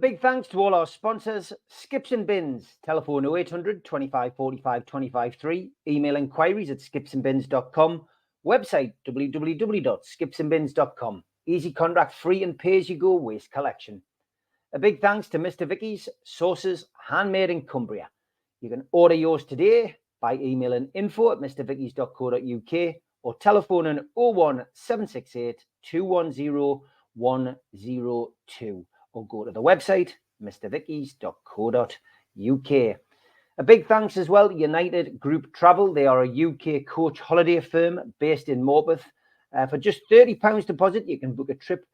big thanks to all our sponsors, Skips and Bins, telephone 0800 25 45 25 3, email inquiries at skipsandbins.com, website www.skipsandbins.com, easy contract free and pay-as-you-go waste collection. A big thanks to Mr. Vicky's Sauces, handmade in Cumbria. You can order yours today by emailing info@mrvickys.co.uk or telephoning 01768 210 102 or go to the website mrvickys.co.uk. A big thanks as well to United Group Travel. They are a UK coach holiday firm based in Morpeth. For just £30 deposit, you can book a trip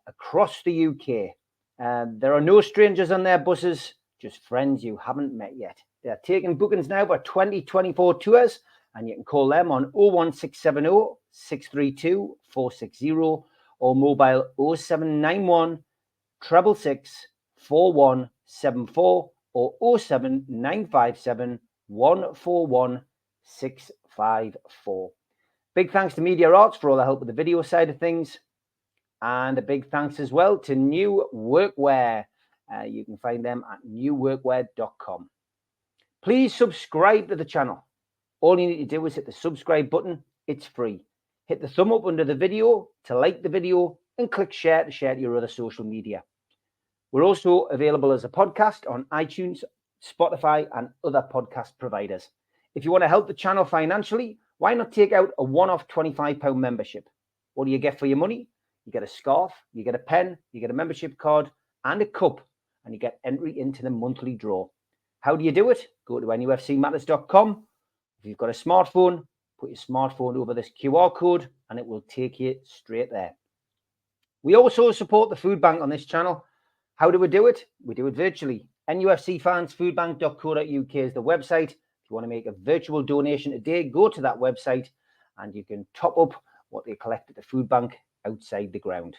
across the UK. There are no strangers on their buses, just friends you haven't met yet. They're taking bookings now for 2024 tours, and you can call them on 01670 632 460 or mobile 0791 666 4174 or 07957 141 654. Big thanks to Media Arts for all the help with the video side of things. And a big thanks as well to New Workwear. You can find them at newworkwear.com. Please subscribe to the channel. All you need to do is hit the subscribe button. It's free. Hit the thumb up under the video to like the video and click share to share to your other social media. We're also available as a podcast on iTunes, Spotify, and other podcast providers. If you want to help the channel financially, why not take out a one-off £25 membership? What do you get for your money? You get a scarf, you get a pen, you get a membership card and a cup, and you get entry into the monthly draw. How do you do it? Go to NUFCmatters.com. If you've got a smartphone, put your smartphone over this QR code and it will take you straight there. We also support the food bank on this channel. How do we do it? We do it virtually. NUFCfansfoodbank.co.uk is the website. If you want to make a virtual donation today, go to that website and you can top up what they collect at the food bank outside the ground.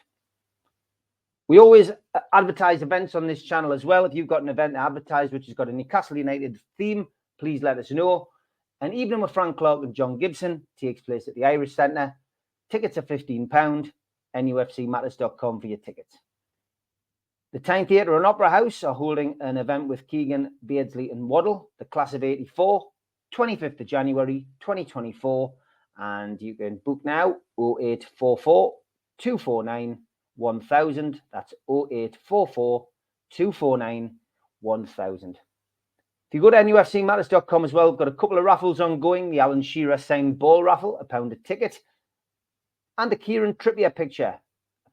We always advertise events on this channel as well. If you've got an event to advertise which has got a Newcastle United theme, please let us know. An evening with Frank Clark and John Gibson takes place at the Irish Centre. Tickets are £15. NUFCmatters.com for your tickets. The Tyne Theatre and Opera House are holding an event with Keegan, Beardsley and Waddle, the class of 84, 25th of January 2024. And you can book now 0844 249 1000. That's 0844 249 1000. If you go to NUFCmatters.com as well, we've got a couple of raffles ongoing. The Alan Shearer signed ball raffle, £1 a ticket. And the Kieran Trippier picture,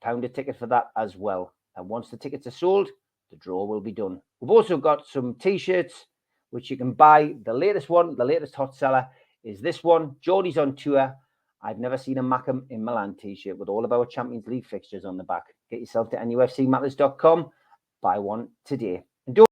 £1 a ticket for that as well. And once the tickets are sold, the draw will be done. We've also got some T-shirts, which you can buy. The latest one, the latest hot seller, is this one. Geordie's on tour. I've never seen a Mackem in Milan T-shirt with all of our Champions League fixtures on the back. Get yourself to NUFCmatters.com. Buy one today. And don't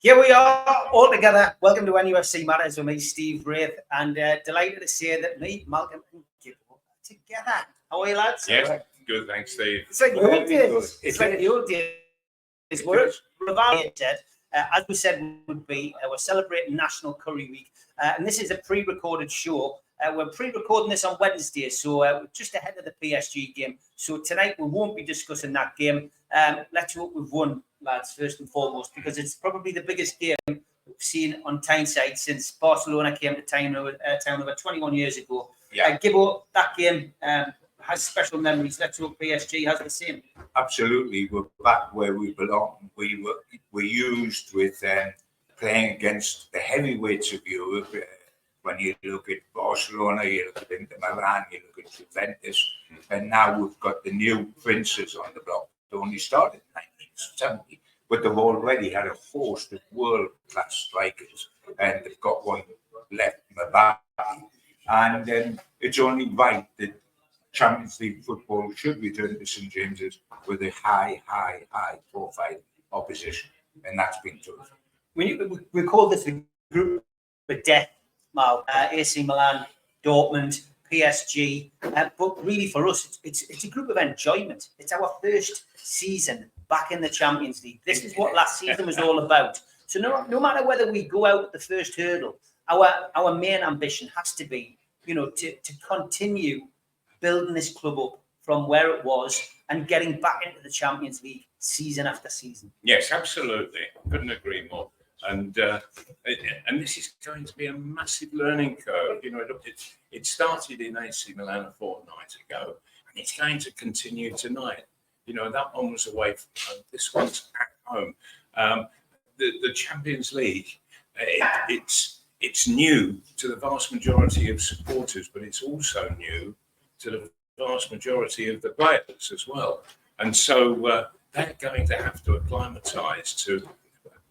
Here we are, all together. Welcome to NUFC Matters with me, Steve Wraith, and delighted to say that me, Malcolm, and Gibbo are together. How are you, lads? Yes, good, thanks, Steve. It's like the old days. It's like the old days. We're revalidated, as we said we would be. We're celebrating National Curry Week, and this is a pre-recorded show. We're pre-recording this on Wednesday, so we're just ahead of the PSG game. So tonight we won't be discussing that game. Let's hope we've won, lads, first and foremost, because it's probably the biggest game we've seen on Tyneside since Barcelona came to town over 21 years ago. Yeah. Gibbo, that game has special memories. Let's hope PSG has the same. Absolutely, we're back where we belong. We were used with playing against the heavyweights of Europe. When you look at Barcelona, you look at Inter Milan, you look at Juventus, and now we've got the new princes on the block. They only started in 1970, but they've already had a host of world-class strikers, and they've got one left, Mbappe. And it's only right that Champions League football should return to St James's with a high profile opposition, and that's been tough. We call this a group of death, Mal. AC Milan, Dortmund, PSG, but really for us, it's a group of enjoyment. It's our first season back in the Champions League. This is what last season was all about. So no matter whether we go out at the first hurdle, our main ambition has to be, to continue building this club up from where it was and getting back into the Champions League season after season. Yes, absolutely. Couldn't agree more. And this is going to be a massive learning curve. It started in AC Milan a fortnight ago, and it's going to continue tonight. That one was away from home. This one's at home. The Champions League, it's new to the vast majority of supporters, but it's also new to the vast majority of the players as well. And so they're going to have to acclimatise to,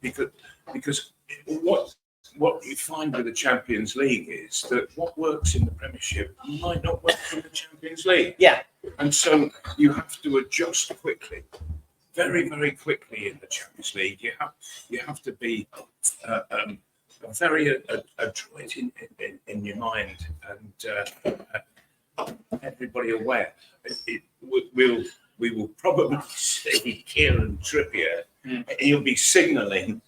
because what you find with the Champions League is that what works in the Premiership might not work in the Champions League. Yeah. And so you have to adjust quickly, very, very quickly in the Champions League. You have to be very adroit in your mind and everybody aware. We will probably see Kieran Trippier. He'll be signalling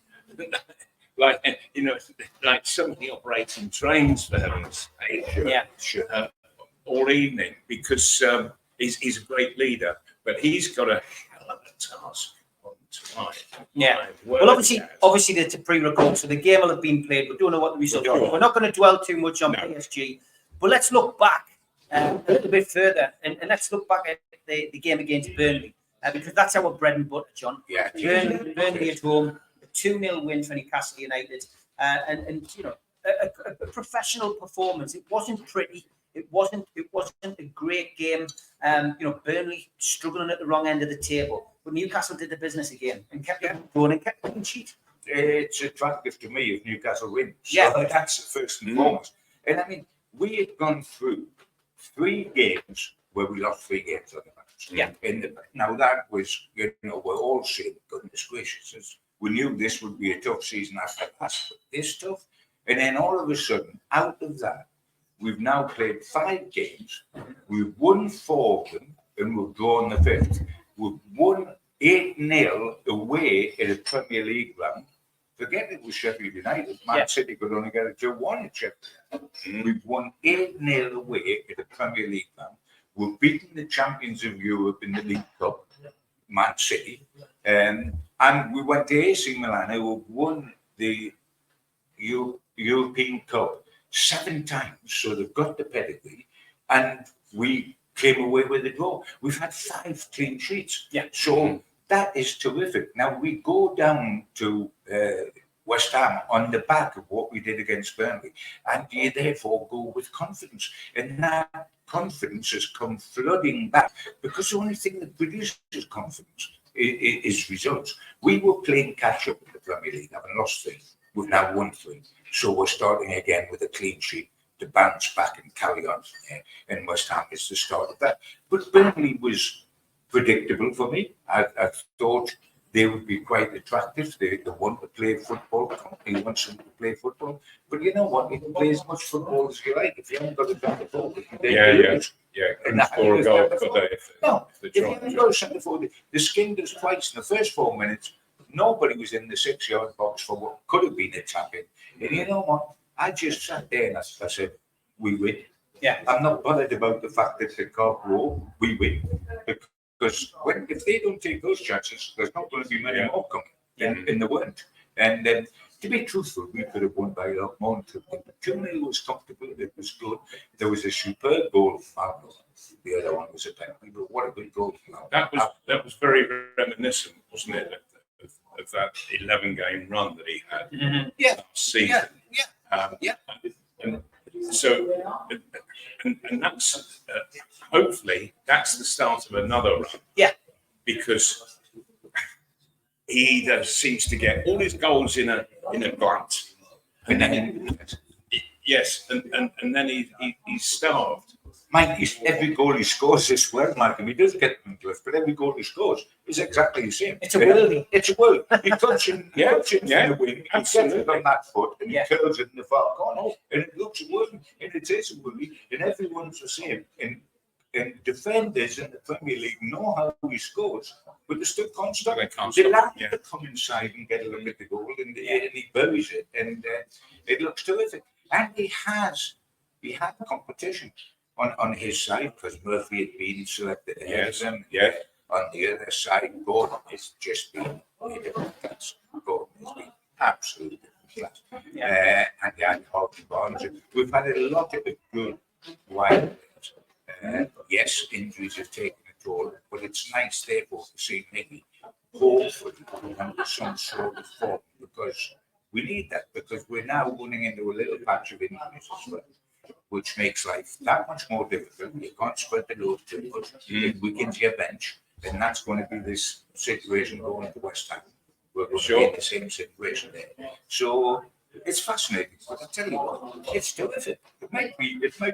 like somebody operating trains, for heaven's sake, all evening, because he's a great leader, but he's got a hell of a task on tonight. Yeah. Well, obviously, it's a pre-record, so the game will have been played. We don't know what the result is. We're not going to dwell too much on PSG, but let's look back a little bit further, and let's look back at the game against Burnley, because that's our bread and butter, John. Yeah. Burnley at home, a 2-0 win for Newcastle United, and a professional performance. It wasn't pretty. It wasn't a great game. Burnley struggling at the wrong end of the table, but Newcastle did the business again and kept going and kept clean sheet. It's attractive to me if Newcastle wins. Yeah, so that's the first and foremost. And I mean, we had gone through 3 games where we lost 3 games on the match. Yeah. Now that was, we're all saying, goodness gracious, we knew this would be a tough season after last, but this tough. And then all of a sudden, out of that, we've now played 5 games. We've won 4 of them, and we've drawn the 5th. We've won 8-0 away in a Premier League round. Forget it was Sheffield United. Man City could only get it to 1 at Sheffield. We've won 8-0 away in the Premier League round. We've beaten the champions of Europe in the League Cup, Man City. And we went to AC Milan, who won the European Cup 7 times. So they've got the pedigree. And we came away with a draw. We've had 5 clean sheets. Yeah. So that is terrific. Now we go down to West Ham on the back of what we did against Burnley, and you therefore go with confidence. And that confidence has come flooding back, because the only thing that produces confidence is results. We were playing catch up in the Premier League, having lost 3. We've now won 3. So we're starting again with a clean sheet to bounce back and carry on from there. And West Ham is the start of that. But Burnley was predictable for me. I thought they would be quite attractive. They want to play football. The company wants them to play football. But you know what? You can play as much football as you like. If you haven't got a centre forward, And score a goal for if you haven't got a centre forward, the skinned us twice in the first 4 minutes. Nobody was in the 6-yard box for what could have been a tap-in. And you know what? I just sat there and I said, we win. Yeah. I'm not bothered about the fact that they can't grow. We win. Because if they don't take those chances, there's not going to be many more coming in the weren't. And to be truthful, we could have won by a lot more. 2-0 was comfortable. It was good. There was a superb goal from Pablo. The other one was a penalty. But what a good goal from Pablo. That was very reminiscent, wasn't it, of that 11-game run that he had last season. And so, and that's hopefully that's the start of another run. Yeah, because he seems to get all his goals in a glance, and then and then he's starved. Mike, every goal he scores is well, Malcolm. He does get them close, but every goal he scores is exactly the same. It's a worldie. It's a world. He touching, Yeah, touching yeah, from the wing, he gets absolutely. it on that foot, and Yeah. he curls it in the far corner, and it looks a worldie, and it is a worldie, and everyone's the same. And defenders in the Premier League know how he scores, but they're still constant. They can't They stop like him, yeah. to come inside and get a look at the goal, and he buries it, and it looks terrific. And he had competition on his side because Murphy had been selected ahead of him. Yeah. On the other side, Gordon has just been class. Gordon has been absolutely class. And they had Harvey Barnes. We've had a lot of good wide players. Yes, injuries have taken a toll, but it's nice, therefore, to see maybe hopefully under some sort of form because we need that because we're now running into a little patch of injuries as well, which makes life that much more difficult. You can't spread the load too much. It weakens your bench, and that's going to be this situation going to West Ham. We're going to be in the same situation there. So it's fascinating. But I tell you what, it's terrific. It might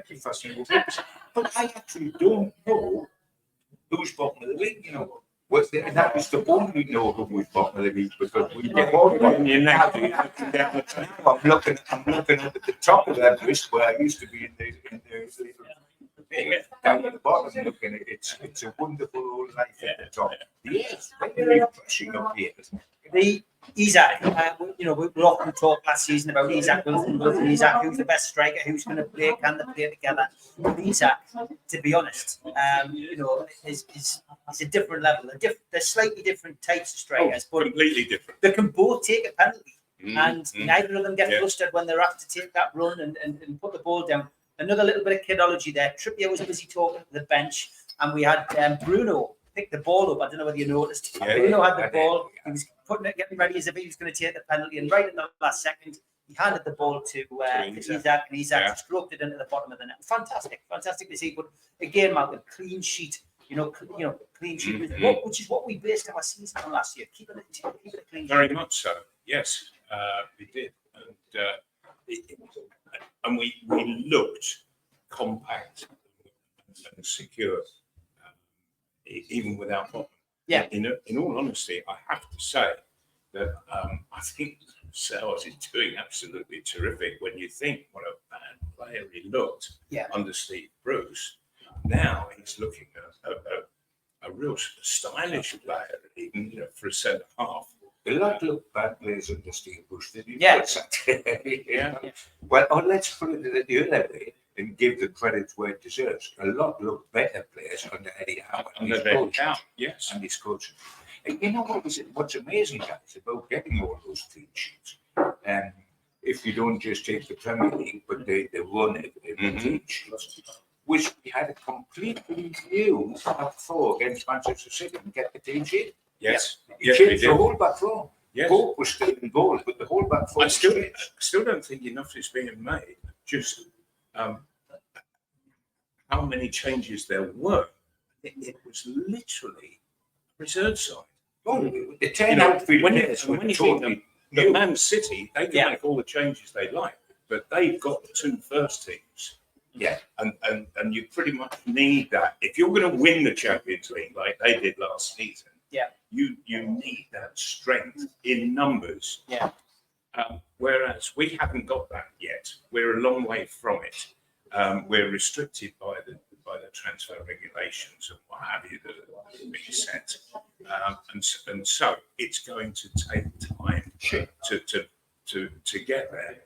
be fascinating, but I actually don't know who's bottom of the league. You know, that is the only know who's bottom of the league because we get all I'm looking up at the top of that list where I used to be in the down at the bottom looking at it. It's a wonderful old life at the top. Yes, very refreshing up here. The Isak, we often talked last season about Isak Wilson, Isak, who's the best striker, who's going to play, can they play together? With Isak, to be honest, is a different level. They're slightly different types of strikers, but completely different. they can both take a penalty, and Mm. neither of them get flustered when they're asked to take that run and put the ball down. Another little bit of kidology there. Trippier was busy talking to the bench, and we had Bruno pick the ball up. I don't know whether you noticed. Yeah, Bruno had the I ball. did. He was putting it, getting ready as if he was going to take the penalty, and right in the last second, he handed the ball to Isak, and Isak stroked it into the bottom of the net. Fantastic to see. But again, Malcolm, clean sheet. Clean sheet, which is what we based our season on last year. Keeping it a clean sheet. Very much so. Yes, we did, and we looked compact and secure, even without Botman. Yeah. In all honesty, I have to say that I think Sales is doing absolutely terrific. When you think what a bad player he looked under Steve Bruce, now he's looking at a real stylish player, even for a centre half. A lot look bad players under Steve Bruce, did you? Yeah. Well, let's put it the other way and give the credit where it deserves. A lot look better players under Eddie Howe and his coach. Yes. And his coach. And you know what's amazing, guys, about getting all those clean sheets? If you don't just take the Premier League, but they run it in clean sheets, which we had a completely new back four against Manchester City and get the clean sheet. Yes. He changed the whole back four. Yes. Pope was still in goal, but the whole back four. I still don't think enough is being made. Just how many changes there were. It was literally reserve side. Oh, the 10 outfield when players were you totally think the Man City, they can make all the changes they like, but they've got the two first teams. Yeah. And you pretty much need that. If you're going to win the Champions League like they did last season, you need that strength in numbers. Yeah. Whereas we haven't got that yet. We're a long way from it. We're restricted by the transfer regulations and what have you that are being set. And so it's going to take time to get there.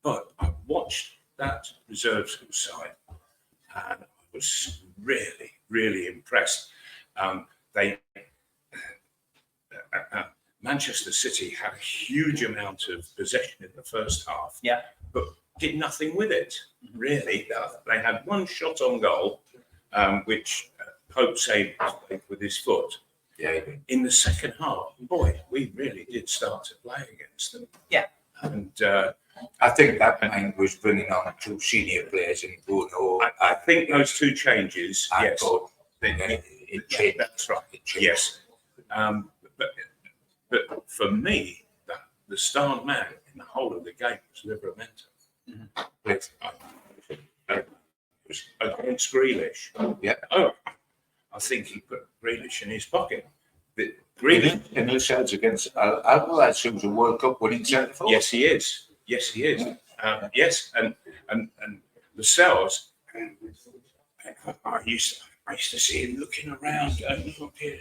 But I watched that reserves side and I was really, really impressed. Manchester City had a huge amount of possession in the first half, but did nothing with it, really. They had one shot on goal, which Pope saved with his foot. Yeah. In the second half, boy, we really did start to play against them. Yeah. And I think that mind was bringing on two senior players in Bruno. I think those two changes, yes. It changed. That's right. Yes. But for me, the star man in the whole of the game was Livramento. was against Grealish. Yeah. Oh, I think he put Grealish in his pocket. But Grealish, in the sides against Alvarez, who's a World Cup winning centre forward. yes, he is. Yes, he is. Yes, and Lascelles, I used to see him looking around, and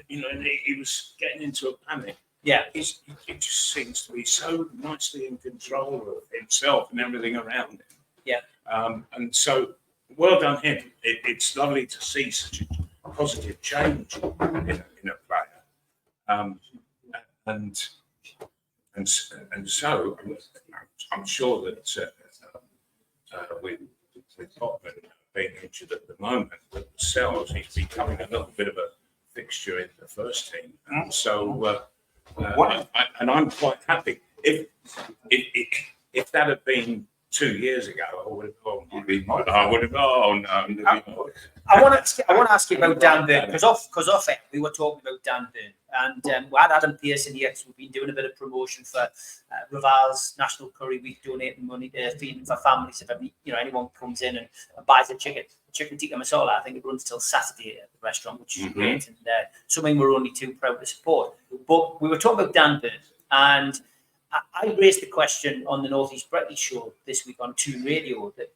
and he was getting into a panic. Yeah, He just seems to be so nicely in control of himself and everything around him. Yeah. And so, well done him. It's lovely to see such a positive change in a player. And so I'm sure that with Botman being injured at the moment, Lascelles, he's becoming a little bit of a fixture in the first team. And so, I'm quite happy. If that had been 2 years ago, I would have gone. Oh no. I want to ask you about Dan Burn, because off it we were talking about Dan Burn, and we had Adam Pearson here because we've been doing a bit of promotion for Raval's National Curry Week, donating money feeding for families. If anyone comes in and buys a chicken tikka masala, I think it runs till Saturday at the restaurant, which is great, and something we're only too proud to support. But we were talking about Dan Burn, and I raised the question on the North East Breckley show this week on Toon Radio that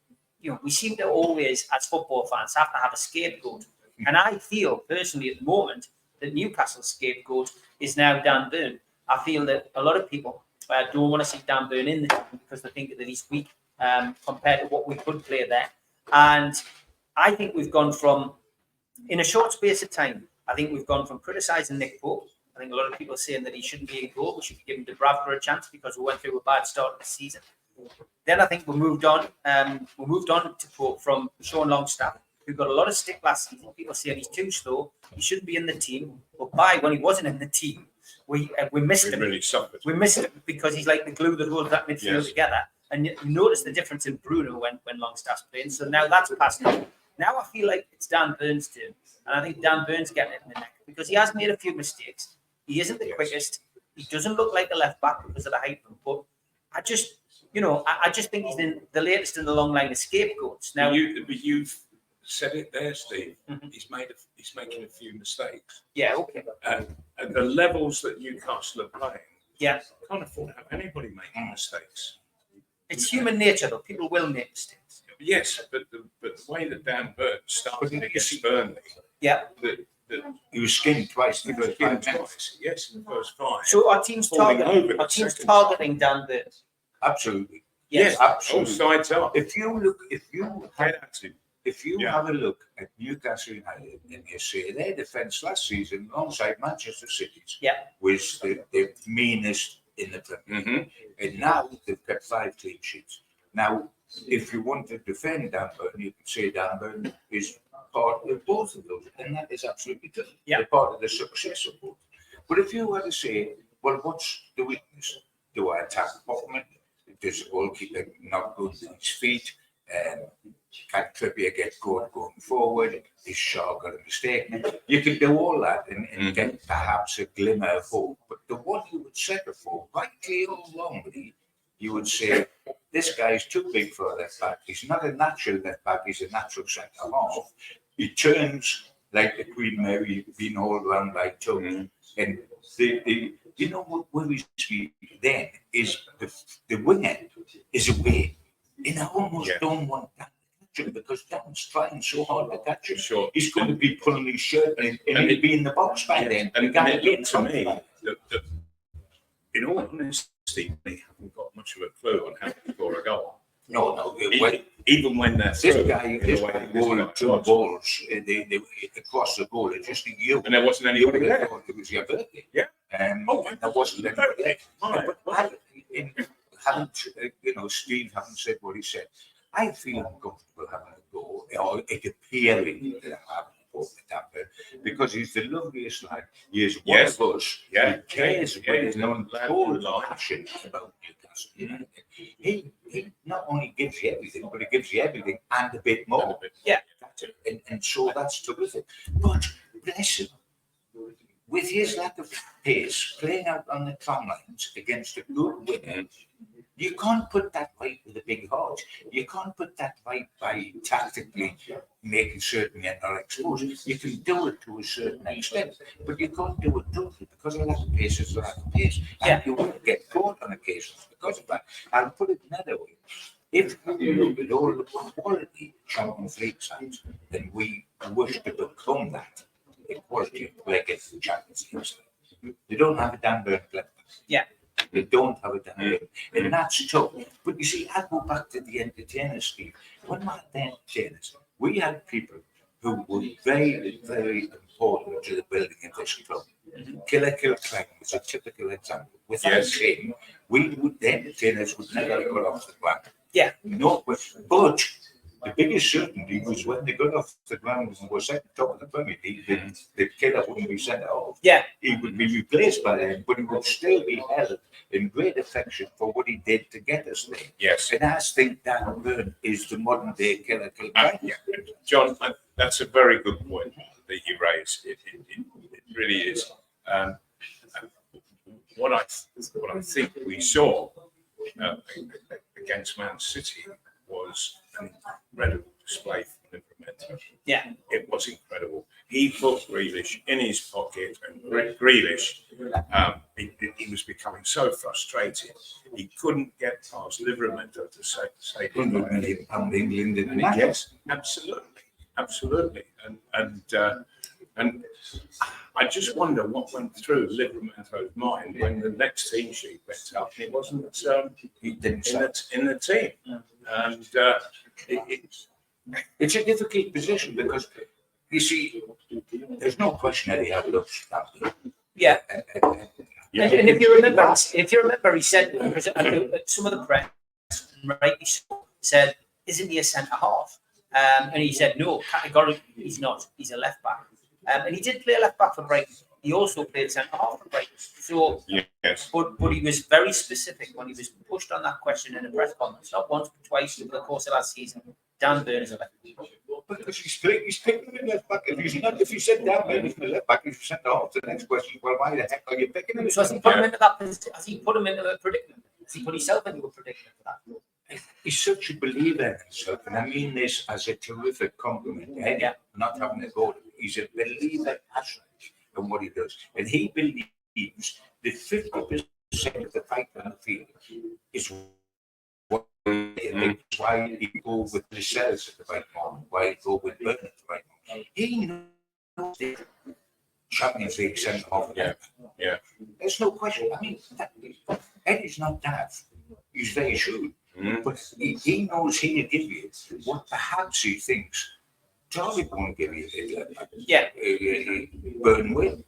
we seem to always, as football fans, have to have a scapegoat. And I feel personally at the moment that Newcastle's scapegoat is now Dan Burn. I feel that a lot of people don't want to see Dan Burn in the team because they think that he's weak compared to what we could play there. And I think we've gone from, in a short space of time, I think we've gone from criticising Nick Pope. I think a lot of people are saying that he shouldn't be in goal. We should be giving Dubravka a chance because we went through a bad start of the season. Then I think we moved on. To Pope from Sean Longstaff, who got a lot of stick last season. People saying he's too slow. He shouldn't be in the team. But when he wasn't in the team, we missed him. Really suffered. We missed him because he's like the glue that holds that midfield together. And you notice the difference in Bruno when Longstaff's playing. So now that's passed on. Now I feel like it's Dan Burns' turn. And I think Dan Burns getting it in the neck because he has made a few mistakes. He isn't the quickest. He doesn't look like a left back because of the height. But I just think he's in the latest in the long line of scapegoats. Now you've said it there, Steve. Mm-hmm. He's making a few mistakes. Yeah, okay. And the levels that Newcastle are playing, yeah, can't afford to have anybody making mistakes. It's human nature, though. People will make mistakes. Yes, but the way that Dan Burns started against Burnley, he was skinned twice. Yes, in the first 5. So our team's targeting Dan Burns. Absolutely. Yes, absolutely. All sides up. If you have a look at Newcastle United and you say their defence last season, alongside Manchester City's, was the meanest in the Premier League, and now they've got 5 clean sheets. Now, if you want to defend Dan Burn, you can say Dan Burn is part of both of those, and that is absolutely true. Yeah. They're part of the success of both. But if you were to say, well, what's the weakness? Do I attack Botman? Does the goalkeeper not good with his feet? Can Trippier get going forward? Is Shaw got a mistake? You can do all that and get perhaps a glimmer of hope. But the one you would settle for, rightly or wrongly, you would say, this guy's too big for a left back. He's not a natural left back, he's a natural centre half. He turns like the Queen Mary, being all round like Tony. And you know what worries me then is the winger is away. And I almost don't want that to catch him because Dan's trying so hard to catch him. Sure. He's going to be pulling his shirt and he'll be in the box by then. And it looked to me that in all honesty, they haven't got much of a clue on how to score a goal. No. Even when they're this guy rolled 2 balls across the goal, it's just you. And there wasn't anybody there. It was your birthday. Yeah. There wasn't anybody there. Steve hasn't said what he said. I feel uncomfortable having a go, or it appearing that I'm having a go with that because he's the loveliest lad. He is one of us. Yeah. He cares with his own total passion about Newcastle United. He not only gives you everything, but he gives you everything and a bit more. Yeah. And so that's terrific. But bless him, with his lack of pace, playing out on the tram lines against a good winner, You can't put that right with a big heart. You can't put that right by tactically making certain you're not exposed. You can do it to a certain extent, but you can't do it totally because a lack of pace is a lack of pace. And you will get caught on occasions because of that. I'll put it another way. If you look at all the quality Champions League sides, then we wish to become that equality of play against the Champions League side. They don't have a damn Burnley left back. Yeah. They don't have a damn Burnley. And that's tough. But you see, I go back to the entertainers, Steve. When I had the entertainers, we had people who were very, very important to the building of this club. Killer Clang was a typical example. Without him, the entertainers would never have got off the ground. Yeah. No question. But the biggest certainty was when they got off the ground and were sent top of the Premier League, the killer wouldn't be sent off. Yeah. He would be replaced by them, but he would still be held in great affection for what he did to get us there. Yes. And I think Dan Burn is the modern day killer. Yeah. John, that's a very good point that you raised. It really is. What I think we saw against Man City was an incredible display from Livramento. Yeah. It was incredible. He put Grealish in his pocket, and Grealish, he was becoming so frustrated. He couldn't get past Livramento to say £100 million England in the yes, absolutely. And I just wonder what went through Livramento's mind when the next team sheet went up. It wasn't in the team, and it's a difficult position because you see, there's no question that he had looks. Yeah. And if you remember, he said because some of the press rightly said, "Isn't he a centre half?" And he said, "No, categorically, he's not. He's a left back." And he did play left back for Brighton. He also played centre half for Brighton. So, yes. But he was very specific when he was pushed on that question in a press conference, not once but twice over the course of last season. Dan Burn is a left back. Because he's picking him left back. If he said Dan Burn is left back, he's centre half. The next question, well, why the heck are you picking him? So has he put him into that position? Has he put him into a predicament? Has he put himself into a predicament for that? He's such a believer in himself, and I mean this as a terrific compliment. Not having a go. He's a believer passionately in what he does, and he believes that 50% of the fight on the field is what it's why he go with the cells at the right moment, why he go with Burton at the right moment. He knows the Champions League centre half. Yeah. There's no question. I mean, Eddie's not daft. He's very shrewd. But he knows he'll give you what perhaps he thinks Charlie won't give you. Burn will.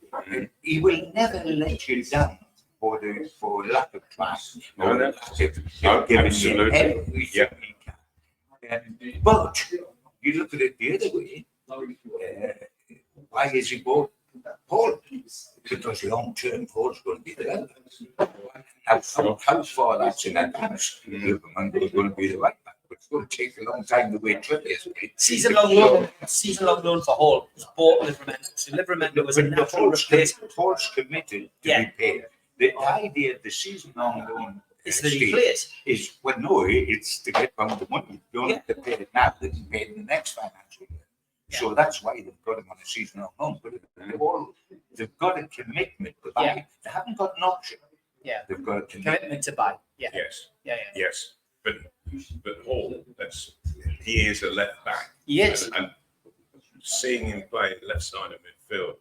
He will never let you down for lack of class or lack of giving you everything he can. But you look at it the other way. Why is he bought Paul? Because long-term Paul's going to be there. How far that's in advance, Liverpool going to be the right back, but it's going to take a long time to wait. Season long loan for Hall was bought Livramento. So Livramento was a natural replacement. Paul's committed to be paid. The idea of the season long loan is that he plays. It's to get round the money. You don't have to pay it now, they can pay it in the next financial year. So that's why they've got him on a season long loan. But they've got a commitment to buy. They haven't got an option. Yeah, they've got a commitment to buy. Yeah. Yes. But Hall, he is a left back. Yes. And seeing him play left side of midfield,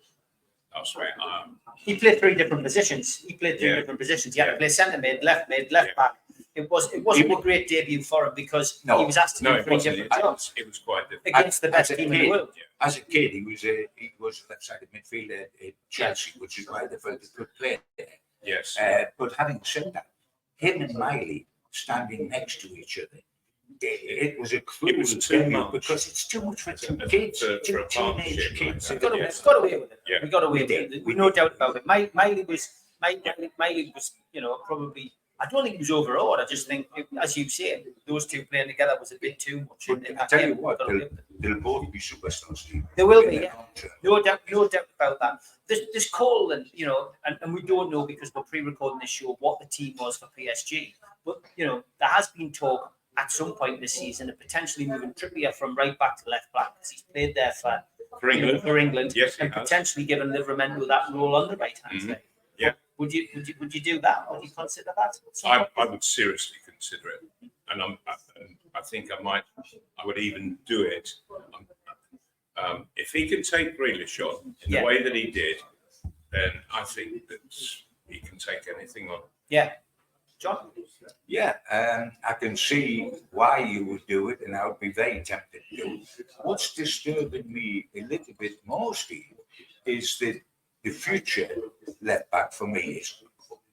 he played three different positions. He had to play centre mid, left back. It wasn't a great debut for him because he was asked to do three different jobs. It was quite difficult against the best team in the world. As a kid, he was left-sided midfielder at Chelsea, which is why they felt he could play there. Yes. But having said that, him and Miley standing next to each other, it was a cruel game because it's too much for kids, teenage kids. We got away with it. We got away with it. We no doubt about it. Miley was, probably I don't think it was overawed. I just think, as you say, those two playing together was a bit too much. But I tell you what, they'll both be superstars. They will be, yeah. No doubt about that. There's call, and you know, and we don't know because we're pre-recording this show what the team was for PSG. But you know, there has been talk at some point this season of potentially moving Trippier from right back to left back because he's played there for England, yes, and potentially given Livermore that role on the right hand side. Yeah. Would you do that? Would you consider that? I would seriously consider it, and I think I would even do it. If he can take Grealish on in the way that he did, then I think that he can take anything on. Yeah. John? Yeah, I can see why you would do it, and I would be very tempted to do it. What's disturbing me a little bit more, Steve, is that the future left back for me is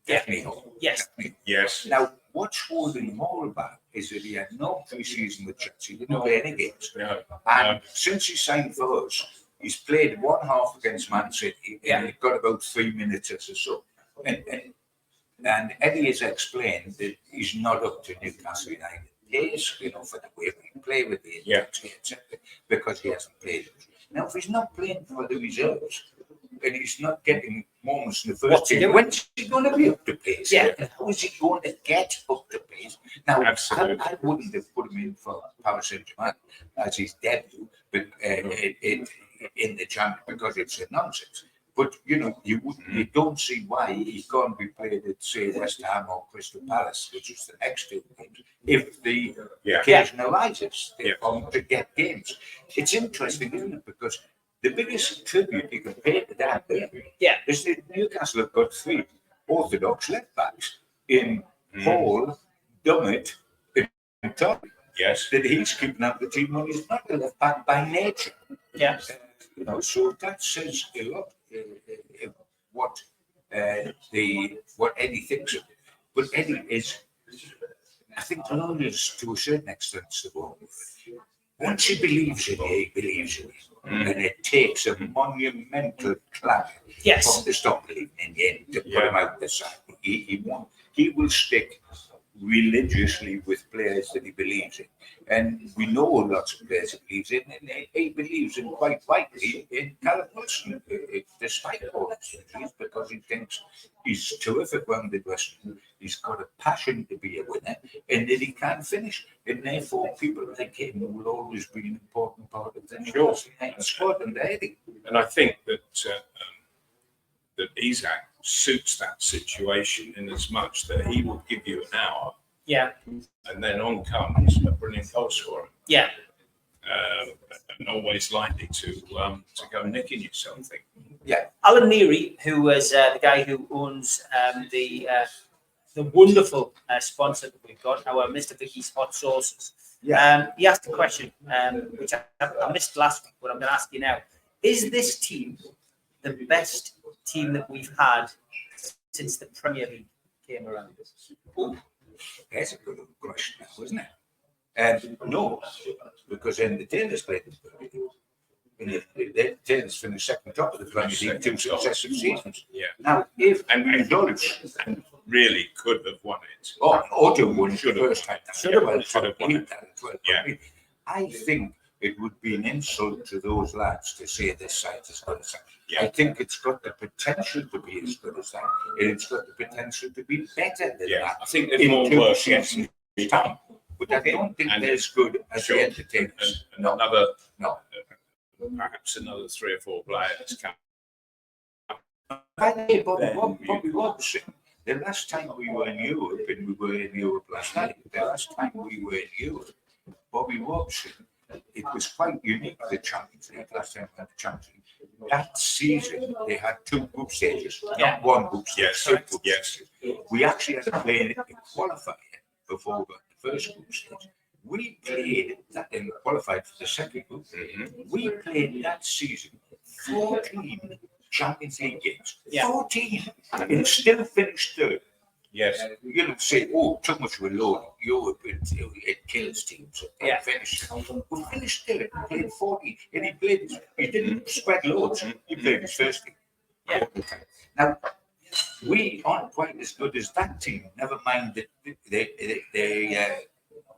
definitely home. Yes. Yes. Now, what's holding him all back is that he had no pre-season with Chelsea. He didn't play any games. No. And since he signed for us, he's played one half against Man City, and he got about 3 minutes as a sub. And Eddie has explained that he's not up to Newcastle United pace, you know, for the way we play with the intensity, etc., because he hasn't played. Now, if he's not playing for the reserves, and he's not getting moments in the first team, when's he going to be up to pace? Yeah. And how is he going to get up to pace? Now, I wouldn't have put him in for Paris Saint-Germain as his debut, but in the Champions, because it's a nonsense. But you know, you don't see why he can't be played at, say, West Ham or Crystal Palace, which is the next two games, if the occasion arises to get games. It's interesting, isn't it? Because the biggest tribute you can pay to that is that Newcastle have got 3 orthodox left backs in Paul, Dummett, and Tyne. Yes. That he's keeping up the team when he's not a left back by nature. Yeah. You know, so that says a lot. What Eddie thinks of it. But Eddie is, I think, loyalist to a certain extent to the world. Once he believes in it, he believes in it. And it takes a monumental clap from the stop believing in the end to put him out the side. He will stick religiously with players that he believes in. And we know lots of players he believes in, and he believes in quite rightly in Callum Wilson, despite all his injuries, because he thinks he's terrific rounded wrestler. He's got a passion to be a winner, and that he can finish. And therefore, people like him will always be an important part of the Newcastle United squad and Eddie. And I think that that Isaac suits that situation in as much that he will give you an hour. Yeah. And then on comes a brilliant goal scorer. Yeah. And always likely to go nicking you something. Yeah. Alan Neary, who was the guy who owns the wonderful sponsor that we've got, our Mr. Vicky's Hot Sauces. Yeah. He asked a question, which I missed last week, but I'm going to ask you now. Is this team the best team that we've had since the Premier League came around? Ooh, that's a good question, wasn't it? No, because then the Taylors played the Premier League. The Taylors finished second top of the Premier League 2 successive seasons. Yeah. Now, if we don't, really could have won it. Auto won the first time. Should have won it. Yeah. I think it would be an insult to those lads to say this side is good as that. Yeah. I think it's got the potential to be as good as that, and it's got the potential to be better than that. I think there's more work. Yes. Time. But I don't think they're as good as the Entertainers. And perhaps another 3 or 4 players can. By the way, Bobby Robson, the last time we were in Europe, and we were in Europe last night, the last time we were in Europe, Bobby Robson, it was quite unique, the Champions League, last time we had the Champions League. That season, they had 2 group stages, not one group stage, 2 group stages. We actually had to play a qualifier before we got the first group stage. We played that and qualified for the second group. We played that season 14 Champions League games. 14, and still finished third. Yes. You know, say, oh, too much of a load. Europe, it kills teams. Finished. We finished third. He played 40, and he didn't spread loads. He played his first game. Now, we aren't quite as good as that team. Never mind that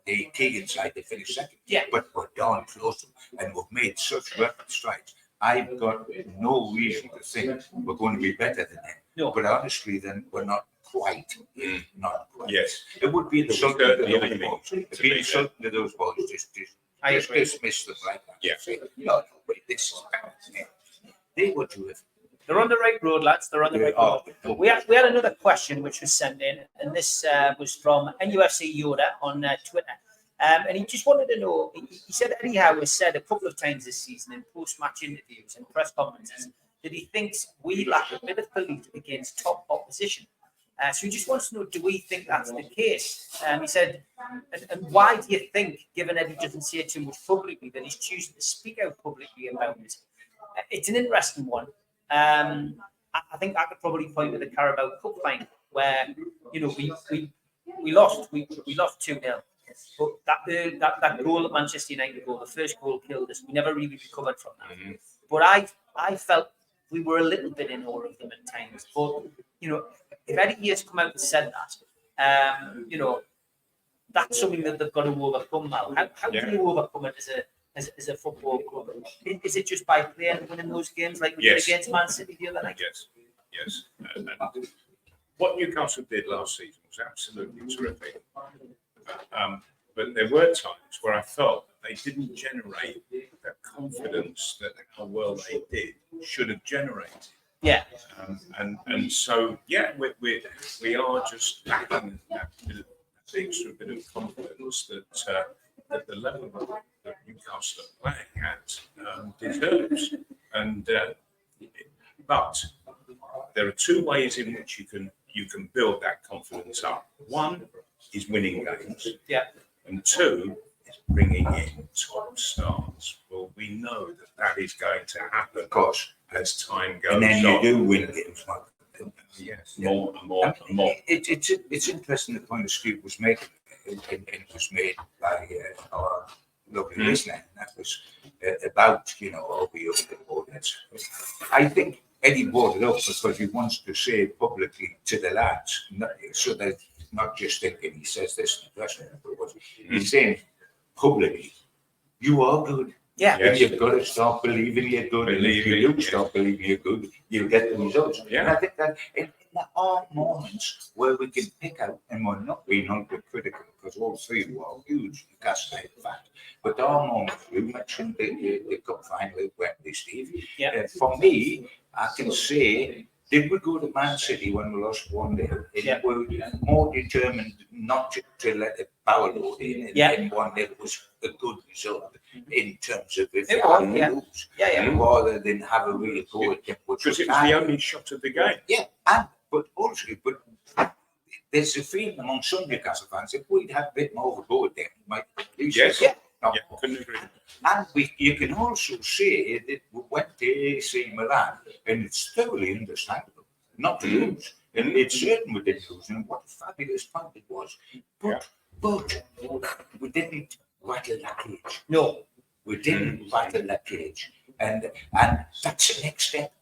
the Keegan side, they finished second. Yeah. But we're darn close, and we've made such rapid strides. I've got no reason to think we're going to be better than them. No. But honestly, then we're not quite. Not quite. Yes. It would be insulting to those boys. It'd be insulting to those boys. Just dismiss them like that. Yeah. Say, no, wait, this is bad. They were terrific. They're on the right road, lads. They're on the right road. We had another question which was sent in, and this was from NUFC Yoda on Twitter. And he just wanted to know, he said Eddie Howe has said a couple of times this season in post-match interviews and press conferences that he thinks we lack a bit of belief against top opposition. So he just wants to know, do we think that's the case? He said, and why do you think, given Eddie doesn't say too much publicly, that he's choosing to speak out publicly about it? It's an interesting one. I think I could probably point to the Carabao Cup final where, you know, we lost 2-0. But that goal at Manchester United goal, the first goal killed us. We never really recovered from that. Mm-hmm. But I felt we were a little bit in awe of them at times. But, you know, if Eddie has come out and said that, you know, that's something that they've got to overcome now. How do you overcome it as a football club? Is it just by playing and winning those games like we did against Man City the other night? Yes. And what Newcastle did last season was absolutely terrific. But there were times where I felt that they didn't generate the confidence that how well they did should have generated. Yeah. And so we are just lacking that extra bit of confidence that the level that Newcastle are playing at deserves. And but there are two ways in which you can build that confidence up. One is winning games. Yeah. And two is bringing in top stars. Well, we know that is going to happen, of course, as time goes on. And then you do win games. Yes, more and more. It's interesting the point that Steve was making. It was made by our lovely listener. That was about, you know, all the other opponents. I think Eddie brought it up because he wants to say publicly to the lads, so that not just thinking he says this in the dressing room, but he's saying publicly, you are good. Yeah. And you've got to start believing you're good. And if you do start believing you're good, you'll get the results. Yeah. And I think that there are moments where we can pick out, and we're not being hypercritical because all three of you are huge Newcastle United fans. But there are moments, you mentioned the cup final at Wembley, Steve. Yeah. For me, I can say, did we go to Man City when we lost 1-0? Yeah. We were more determined not to let the power load in. And 1-0 was a good result in terms of if you had to lose. Rather than have a real go at them. Because it was the only shot of the game. Yeah, but there's a feeling among some Newcastle fans if we'd had a bit more of a go at them, we might lose. Yes. Couldn't agree. And you can also say that we went to AC Milan, and it's thoroughly understandable not to lose. And it's certain we didn't lose, and what a fabulous point it was. But we didn't rattle that cage. No. We didn't rattle that cage. And that's the next step.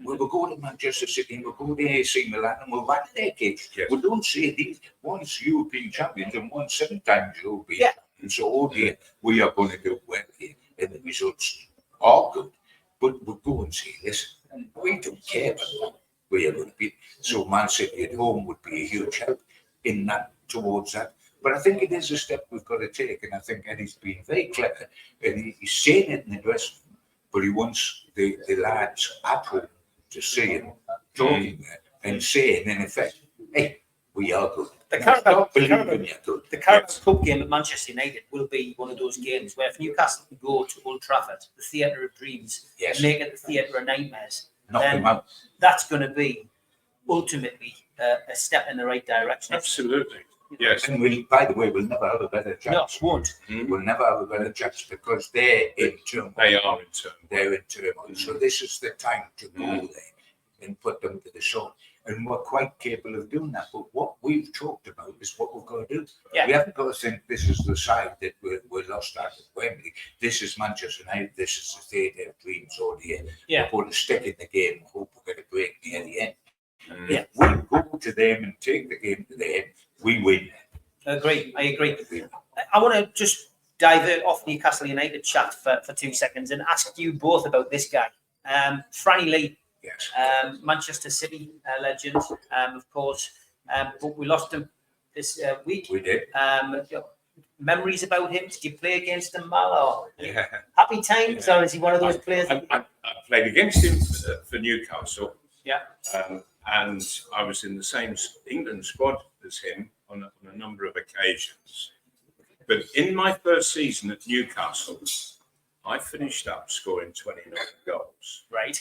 We will go to Manchester City and we'll go to AC Milan and we'll rattle their cage. Yes. We don't say these, one's European champions and one's 7 times European. Yeah. And so, oh dear, we are going to do well here, and the results are good. But we'll go and say, listen, we don't care about that. We are going to be. So Man City at home would be a huge help in that, towards that. But I think it is a step we've got to take, and I think Eddie's been very clever, and he's saying it in the dressing room, but he wants the lads at home to see him talking there and saying, in effect, hey, we are good. The Carabao Cup game at Manchester United will be one of those games where if Newcastle can go to Old Trafford, the theatre of dreams, and make it the theatre of nightmares, then that's going to be ultimately a step in the right direction. Absolutely. Yes. And by the way, we'll never have a better chance. No, won't. We'll never have a better chance because they're in turmoil. They are in turmoil. They're in turmoil. So this is the time to go there and put them to the sword. And we're quite capable of doing that. But what we've talked about is what we've got to do. Yeah. We haven't got to think this is the side that we're lost at Wembley. This is Manchester United. This is the theatre of dreams all year. Yeah. We're going to stick in the game and hope we're going to break near the end. Yeah. We go to them and take the game to them. We win. I agree. I want to just divert off Newcastle United chat for 2 seconds and ask you both about this guy. Franny Lee, Yes. Manchester City legend, of course. But we lost him this week. We did. Memories about him? Did you play against him, Mal? Or Yeah. happy times? Or is he one of those players? I played against him for Newcastle. Yeah. And I was in the same England squad as him on a number of occasions. But in my first season at Newcastle, I finished up scoring 29 goals. Right.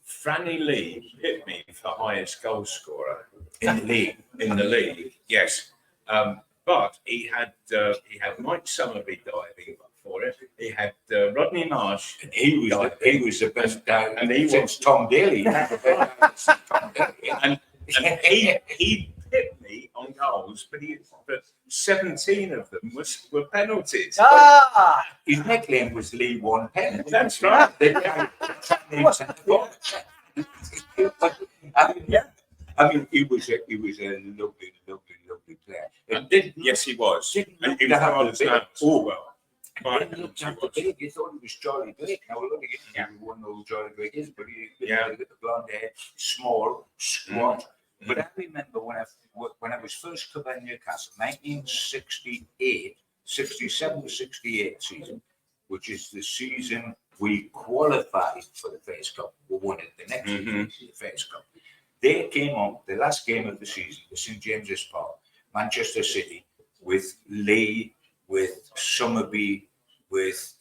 Franny Lee hit me for highest goal scorer In the league. in the league. Yes. But he had Mike Summerby diving for it. He had Rodney Marsh, And he was the best guy And he since Tom Daly. and he hit me on goals, but 17 of them were penalties. His nickname was Lee One Pen. That's right. I mean, he was a lovely player. Yes, he was. Didn't And look he to was have hard the as big- nails as well. Didn't look to have the big. You thought he was Charlie Blake. Now look at him. One of Charlie Blake is, but he had the blonde hair, small, squat. But I remember when I was first covering Newcastle, 1968, 67 to 68 season, which is the season we qualified for the FaZe Cup. We won it the next season, the FaZe Cup. They came on the last game of the season, the St James's Park, Manchester City, with Lee, with Summerby, with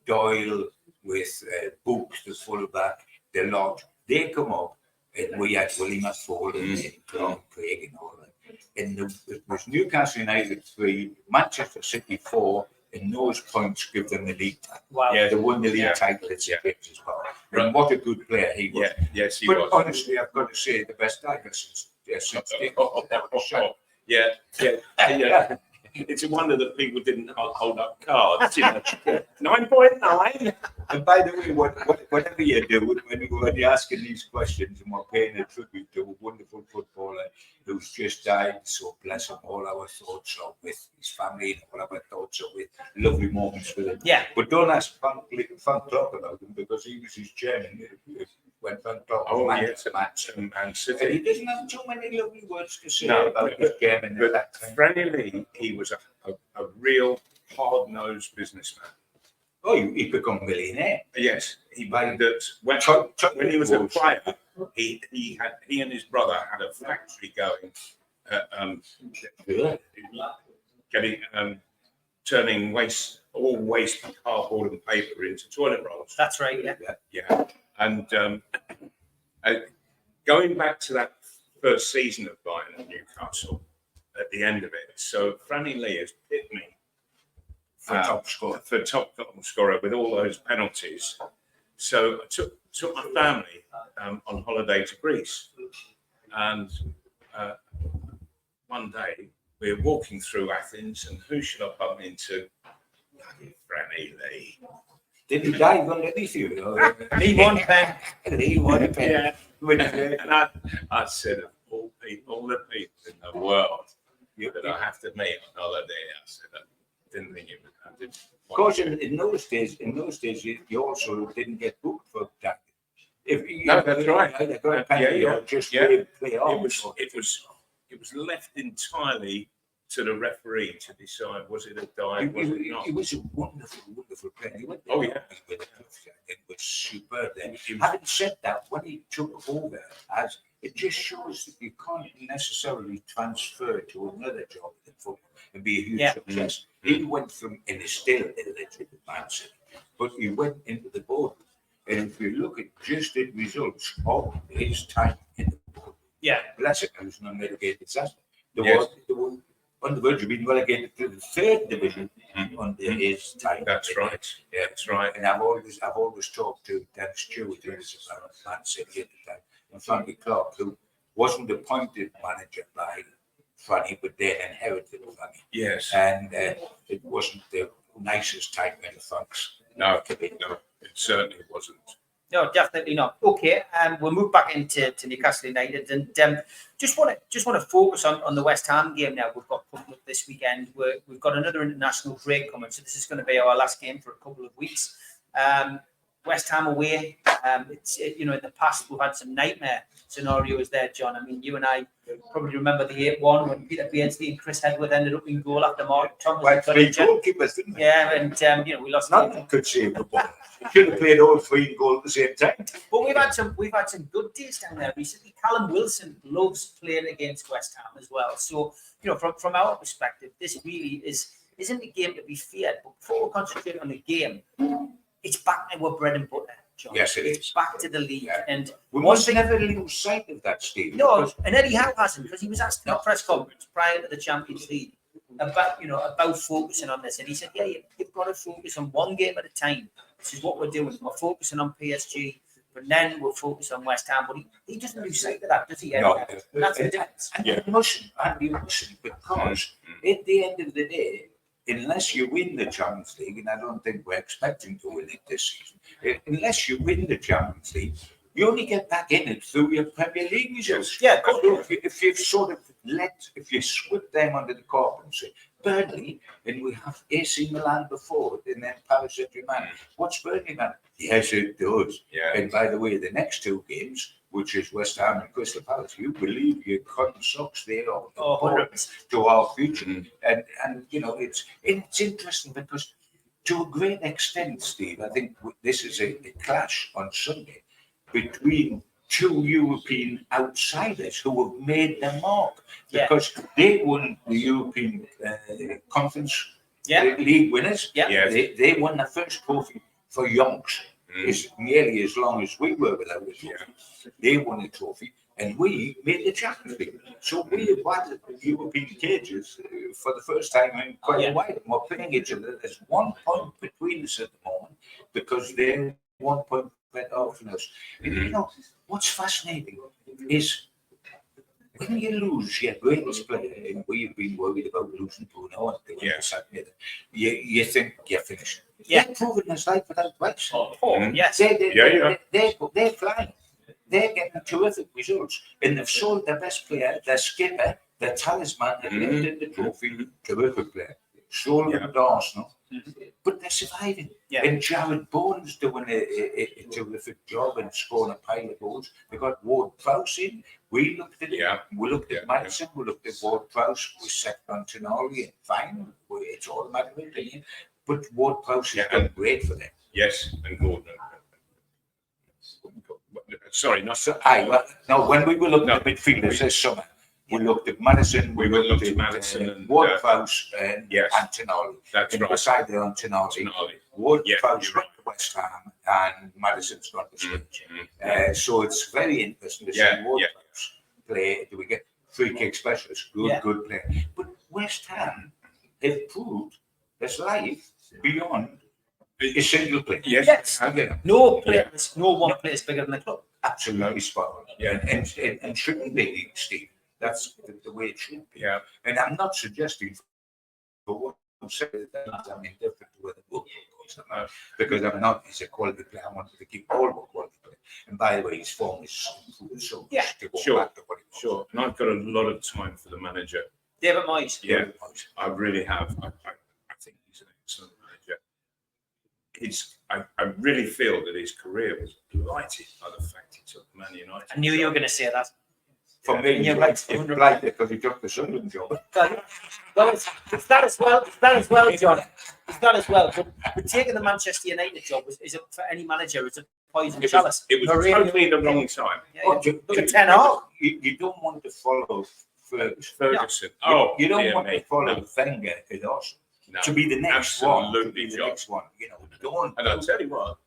Doyle, with Book, the fullback, the lot. They come up, and we had Willie McFord and John Craig and all that. And it was Newcastle United 3, Manchester City 4, and those points give them the league title. Wow. Yeah. They won the league title at St James's Park. And what a good player he was. Yeah, yes, he But was. honestly, I've got to say, the best tiger since Yeah. It's a wonder that people didn't hold up cards. 9.9. And by the way, whatever you do, when you're asking these questions and we're paying a tribute to a wonderful footballer who's just died, so bless him, all our thoughts are with his family and all our thoughts are with lovely moments with him. Yeah. But don't ask Frank Clark about him because he was his chairman when Frank Clark was match. And And City. he doesn't have too many lovely words to say No, about his chairman at But that time. Franny Lee, he was a real hard-nosed businessman. Oh, he become millionaire. Yes, he made that when he was a player, he and his brother had a factory going, turning all waste cardboard and paper into toilet rolls. That's right. Yeah. Yeah, and going back to that first season of Bayern at Newcastle, at the end of it, so Franny Lee has picked me For top scorer. for top goal scorer with all those penalties. So I took my family on holiday to Greece, and one day we were walking through Athens, and who should I bump into? Franny Lee. Did he dive underneath you? Lee One Pen. He won a pen. Yeah, With, and I said, of all the people in the world that I have to meet on holiday, I said, I didn't think it was. of course, in those days, you also didn't get booked for that. No, that's right. They got a penalty or just play off. It was left entirely to the referee to decide was it a dive, was it not. He was a wonderful player. He went Oh, yeah. It was superb then. Having said that, when he took over, it just shows that you can't necessarily transfer to another job in football and be a huge success. He went from, and is still elected at Man City, but he went into the board. And if you look at just the results of his time in the board, bless it, it was an unmitigated disaster. They were on the verge of being relegated to the third division under his time. That's right. Yeah, That's right. And I've always talked to Dan Stewart, who was about Man City at the time, and Franny Clark, who wasn't appointed manager by Franny, but they inherited Franny. Yes. And it wasn't the nicest time in the Franks. No, it certainly wasn't. No, definitely not. Okay, we'll move back into Newcastle United, and just want to focus on the West Ham game now. We've got coming up this weekend. We've got another international break coming, so this is going to be our last game for a couple of weeks. West Ham away. In the past we've had some nightmare scenarios there, John. I mean, you and I probably remember the 8-1 when Peter Beardsley and Chris Hedworth ended up in goal after Mark Thomas. Like 3 goalkeepers, didn't they? Yeah, and we lost. Nothing could save the ball. You should have played all 3 goals at the same time. But we've had some good days down there recently. Callum Wilson loves playing against West Ham as well. So from our perspective, this really isn't a game to be feared. But before we concentrate on the game, it's back to our bread and butter, John. Yes, it it's is. Back to the league, and we must never lose sight of that, Steve. No, and Eddie Howe hasn't, because he was asked in a press conference prior to the Champions League about focusing on this, and he said, "Yeah, you've got to focus on one game at a time. This is what we're doing. We're focusing on PSG, but then we'll focus on West Ham." But he doesn't lose sight of that, does he? No, that's the difference. And you mustn't, because at the end of the day, unless you win the Champions League, and I don't think we're expecting to win it this season, unless you win the Champions League, you only get back in it through your Premier League results. Yeah, so if you sweep them under the carpet and say, Burnley, and we have AC Milan before, and then Paris Saint-Germain. What's Burnley, man? Yes, it does. Yeah. And by the way, the next 2 games, which is West Ham and Crystal Palace, you believe your cotton socks, they are important to our future. And it's interesting because to a great extent, Steve, I think this is a clash on Sunday between 2 European outsiders who have made their mark, because they won the European Conference League winners. Yeah. They won the first trophy for Yonks. Is nearly as long as we were without a trophy. They won a trophy, and we made the Champions League. So we have battled the European cages for the first time in quite a while. And we're playing each other. There's 1 point between us at the moment because they're 1 point better off than us. And what's fascinating is when you lose your greatest player, and we've been worried about losing Bruno, and you think you're finished. Yeah. They're proving us right without twice. Yes. They're flying. They're getting terrific results. And they've sold their best player, their skipper, their talisman, and lifted the trophy. Terrific player. Sold them to Arsenal. But they're surviving. Yeah. And Jared Bowen's doing a terrific job and scoring a pile of goals. They got Ward Prowse in. We looked at it. We looked at Madison. We looked at Ward Prowse. We set on Tonali and fine. It's all a matter of opinion. But Ward Prowse has done great for them. Yes, and Gordon. Sorry, not so. When we were looking at midfielders this summer, we looked at Madison, we looked at Madison and Ward Prowse and Tonali. That's and right. Beside there on Tonali, Ward Prowse went to West Ham and Madison's gone to Swindon. So it's very interesting to see Ward Prowse play. Do we get free kick specialist? Good player. But West Ham have proved there's life beyond a single player. Yes. No one player is bigger than the club. Absolutely spot on. And shouldn't be, Steve. That's the way it should be. Yeah. And I'm not suggesting for what I'm saying that I'm indifferent to whether book goes, because I'm not. He's a quality player. I wanted to keep all my quality player. And by the way, his form is so to go back to what it was. Sure. And I've got a lot of time for the manager. David Moyes. Yeah, I really have. I think he's an excellent manager. I really feel that his career was blighted by the fact he took Man United. I knew you were going to say that. For me, you're right. It's blighted because he took the Sunderland job. Well, it's that as well. It's that as well, John. It's that as well. But taking the Manchester United job is it for any manager? It's a poison chalice. It was totally the wrong time. Look at Ten Hag. You don't want to follow Ferguson. You don't want to follow Wenger at Arsenal. No, to be the next absolutely one. The next one. Don't. And I'll tell you what,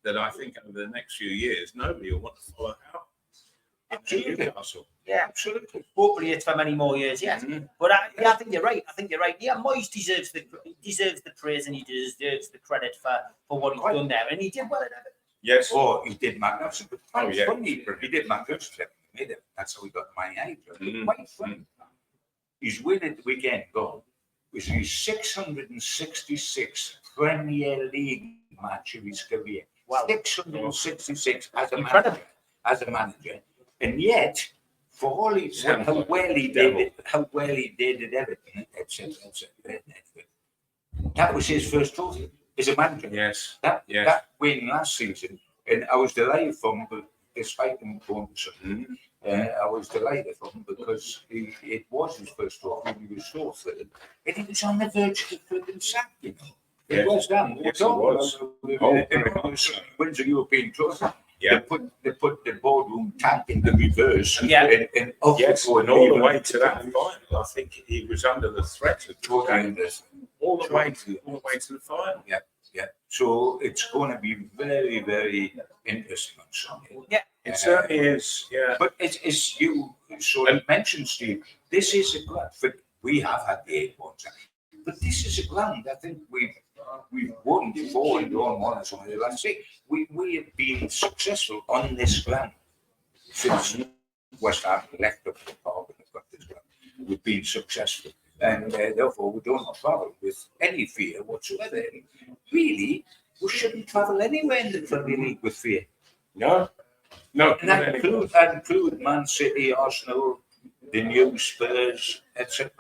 that I think over the next few years, nobody will want to follow Howe. Absolutely. Newcastle. Yeah, absolutely. Hopefully it's for many more years, yes. But I think you're right. Yeah, Moyes deserves the praise and he deserves the credit for what he's done there. And he did well at it. Yes. He did magnificent. But funny, he did magnificent. That's how he got my age. Quite funny. His win at the weekend goal was his 666th Premier League match of his career. Wow. 666 as a Incredible. manager, and yet for all he Sounds how like well he the devil. did, how well he did at Everton, etc. That was his first trophy as a manager. Yes. That win last season, and I was delighted for him, despite him going to something. I was delighted for him because it was his first trophy, and he was so thrilled, and he was on the verge of flipping sack, you know. It Yeah. was done. Yes, it was. Wins a European trophy. Yeah. They put the boardroom tank in the reverse. Yeah. And off Yes, it go, and all the way to that final. I think he was under the threat of all the way to the final. Yeah. So it's going to be very, very interesting on Sunday. Yeah. It certainly is. Yeah. But as you sort of mentioned, Steve, this is a ground. We have had the 8 ones, but this is a ground. I think we've won 4 and drawn 1 or something. Let's say we have been successful on this ground since West Ham left up the park and have got this ground. We've been successful, and therefore we don't travel with any fear whatsoever. And really, we shouldn't travel anywhere in the Premier League with fear. No. And I include Man City, Arsenal, the new Spurs, etc.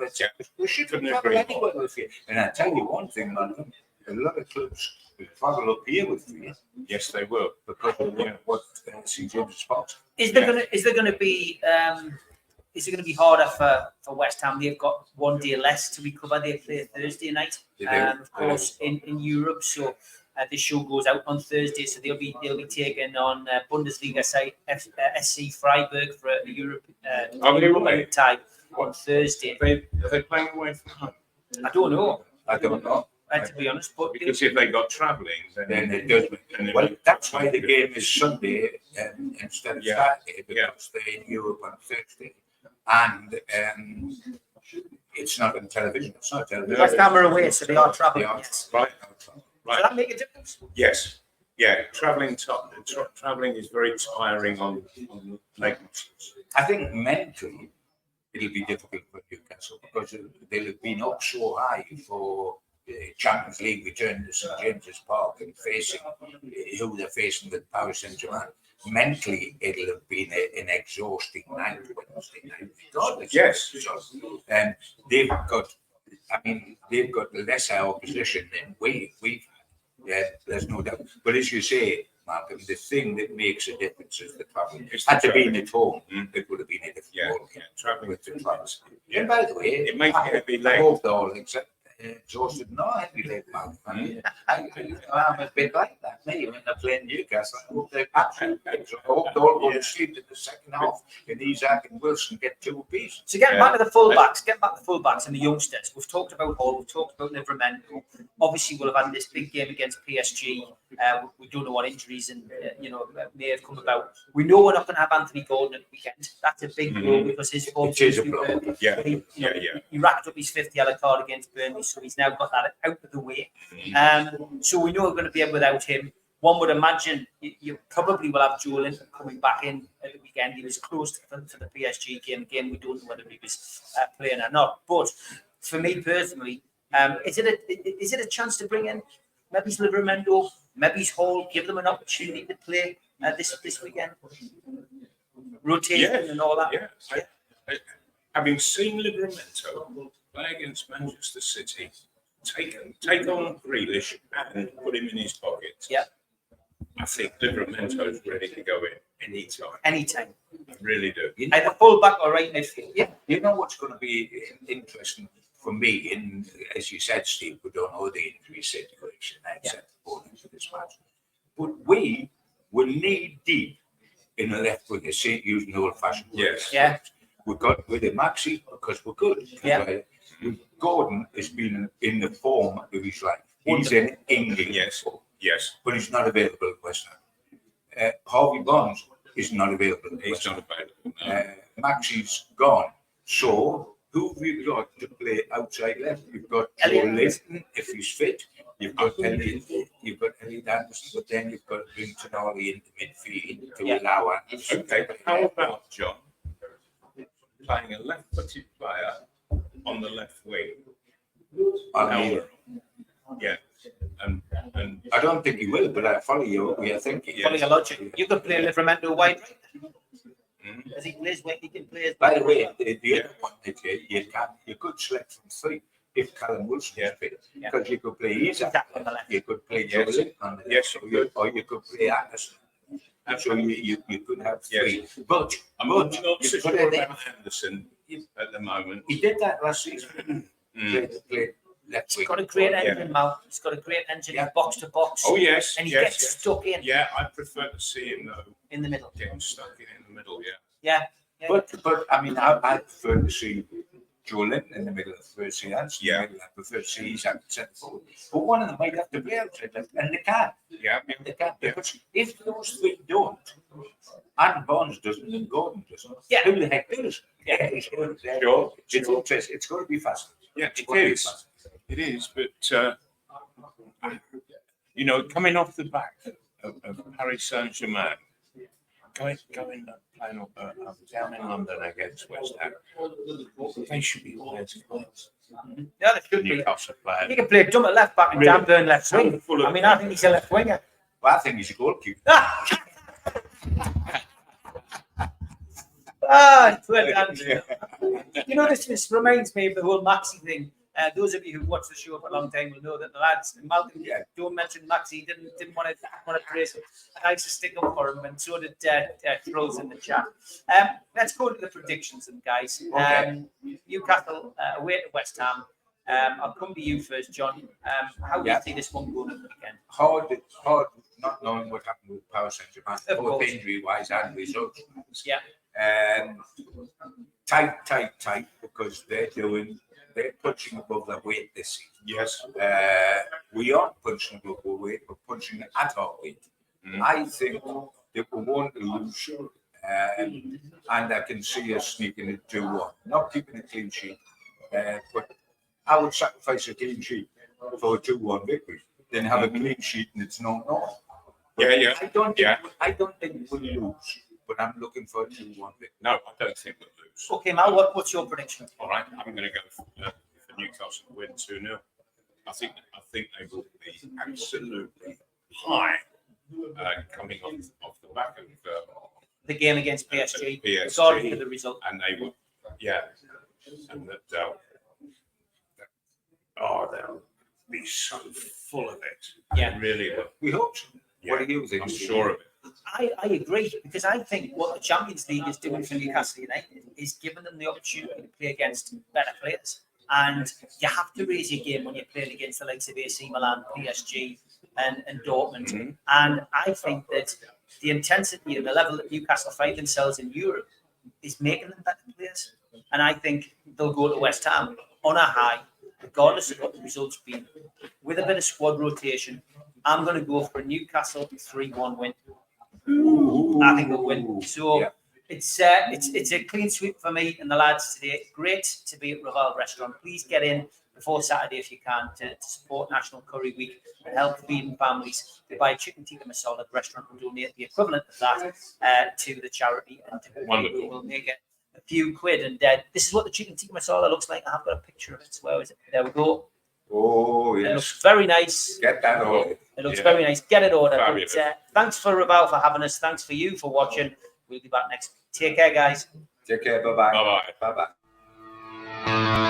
We shouldn't travel anywhere with fear. And I tell you one thing, man, a lot of clubs will travel up here with fear. Yes, they will. Because of what St James's Park. Is there going to be harder for West Ham? They've got 1 day less to recover. They play Thursday night, of course, in Europe. So this show goes out on Thursday, so they'll be taking on Bundesliga side SC Freiburg for a European tie on Thursday. Are they playing away from home? I don't know. To be honest, but Because if they got travelling, then it does. Well, that's why the game is Sunday instead of Saturday, because they're in Europe on Thursday, and it's not on television. It's not television. West Ham are away, so they are travelling. Yes. Right. Does that make a difference? Yes. Yeah. Travelling is very tiring on leg muscles. I think mentally it'll be difficult for Newcastle because they'll have been up so high for the Champions League return to St James's Park and facing who they're facing with Paris Saint-Germain. Mentally, it'll have been an exhausting night Wednesday night. Yes. And they've got lesser opposition than we've. Yeah, there's no doubt. But as you say, Malcolm, the thing that makes a difference is the travelling. Had to been at home, it would have been a different ball. Travelling with the travels. Yeah. And by the way, it makes it heavy leg. I hope they're all exhausted. No heavy leg, Malcolm. I'm a bit like that. Me, when they're playing Newcastle, I hope they're absolutely. I hope they all go to sleep in the second half, and Isaac and Wilson get 2 apiece. So getting back to the fullbacks and the youngsters. We've talked about Hall, we've talked about Livramento. Obviously, we'll have had this big game against PSG. We don't know what injuries and may have come about. We know we're not going to have Anthony Gordon at the weekend. That's a big blow because his form seems to be Burnley. He racked up his 5th yellow card against Burnley, so he's now got that out of the way. So we know we're going to be without him. One would imagine you probably will have Joe Linton coming back in at the weekend. He was close to the PSG game. Again, we don't know whether he was playing or not. But for me personally, is it a chance to bring in maybe Livramento, maybe Hall, give them an opportunity to play this weekend, rotation and all that? Yeah. Having seen Livramento play against Manchester City, take on Grealish and put him in his pocket. Yeah. I think Livramento's ready to go in anytime. I really do. Either full back or right midfield. Yeah. You know what's going to be interesting for me, and as you said, Steve, we don't know the injury situation except going into this match. But we will knee deep in the left winger, using old-fashioned words. Yeah. We got rid of Maxi because we're good. Yeah. Gordon has been in the form of his life. He's in England. Yes. But he's not available at West Ham. Harvey Barnes is not available at He's West Ham. not available. No. Maxi's gone. So who have you got to play outside left? You've got Joe Linton if he's fit. You've got Elliot Anderson, but then you've got to bring Tonali into midfield to allow Anderson. Okay, but how about John playing a left-footed player on the left wing? Yeah, and And I don't think he will, but I follow your way of thinking. Follow your logic. You could play Livramento wide right. As he plays wing, he can play as By the way, the other one that you could select from three if Callum Wilson is fit. Because you could play Isaac on the left, you could play Joe Link on the left, or you could play Anderson. So you could have three. But I'm not so sure about Anderson at the moment. he did that last season. Played left He's wing. got a great engine, Mal. He's got a great engine in box to box. Oh yes, And he yes, gets yes. stuck in. Yeah, I prefer to see him though. In the middle. Getting stuck in the middle, Yeah. But I mean, I prefer to see Joe Linton in the middle. I prefer to see Anderson in the middle. I prefer to see Isaac centre forward. But one of them might have to play outside left, and they can. Yeah. They can. Because if those three don't, and Barnes doesn't, and Gordon doesn't, who the heck does? Sure. It's interesting. It's going to be fast. Yeah, it is. It is, but you know, coming off the back of Paris Saint-Germain, going playing down in London against West Ham, they should be always close. Yeah, they should be. Newcastle players. He can play dumb at left back and Dan Burn left wing. Full of- I mean, I think he's a left winger. Well, I think he's a goalkeeper. You know, this reminds me of the whole Maxi thing. Those of you who've watched the show for a long time will know that the lads, Malcolm, don't mention Maxi, didn't want to praise him. I used to stick up for him, and so did Trolls in the chat. Let's go to the predictions, then, guys. Newcastle away to West Ham. I'll come to you first, John. How do you see this one going at the weekend? Hard, not knowing what happened with Paris Saint-Germain, both injury-wise and results. Yeah. Tight, because they're punching above their weight this season. Yes. We aren't punching above our weight, we're punching at our weight. I think that we won't lose, and I can see us sneaking it 2-1. Not keeping a clean sheet, but I would sacrifice a clean sheet for a 2-1 victory, then have a clean sheet and it's not. Yeah. I don't think we'll lose, but I'm looking for a 2-1 victory. No, I don't think we'll lose. Okay, Mal, what's your prediction? All right, I'm going to go for Newcastle to win 2-0. I think they will be absolutely high coming off the back of The game against PSG, PSG, regardless of the result. and they will, and that they'll be so full of it. Yeah. They really will. We hope so. Yeah, What do you think? I'm sure of it. I agree, because I think what the Champions League is doing for Newcastle United is giving them the opportunity to play against better players. And you have to raise your game when you're playing against the likes of AC Milan, PSG, and Dortmund. And I think that the intensity and the level that Newcastle find themselves in Europe is making them better players. And I think they'll go to West Ham on a high, regardless of what the results be, with a bit of squad rotation. I'm going to go for a Newcastle 3-1 win. I think they'll win. So it's a clean sweep for me and the lads today. Great to be at Raval Restaurant. Please get in before Saturday if you can to support National Curry Week and help feeding families to buy chicken tikka masala at the restaurant and donate the equivalent of that to the charity. And Wonderful. We'll make it a few quid. And this is what the chicken tikka masala looks like. I've got a picture of it. So where is it? There we go. Oh, yes. It looks very nice. Get that ordered. It looks very nice. Get it ordered. But, thanks for Raval for having us. Thanks for you for watching. We'll be back next. Take care, guys. Take care. Bye-bye. Bye-bye. Bye-bye.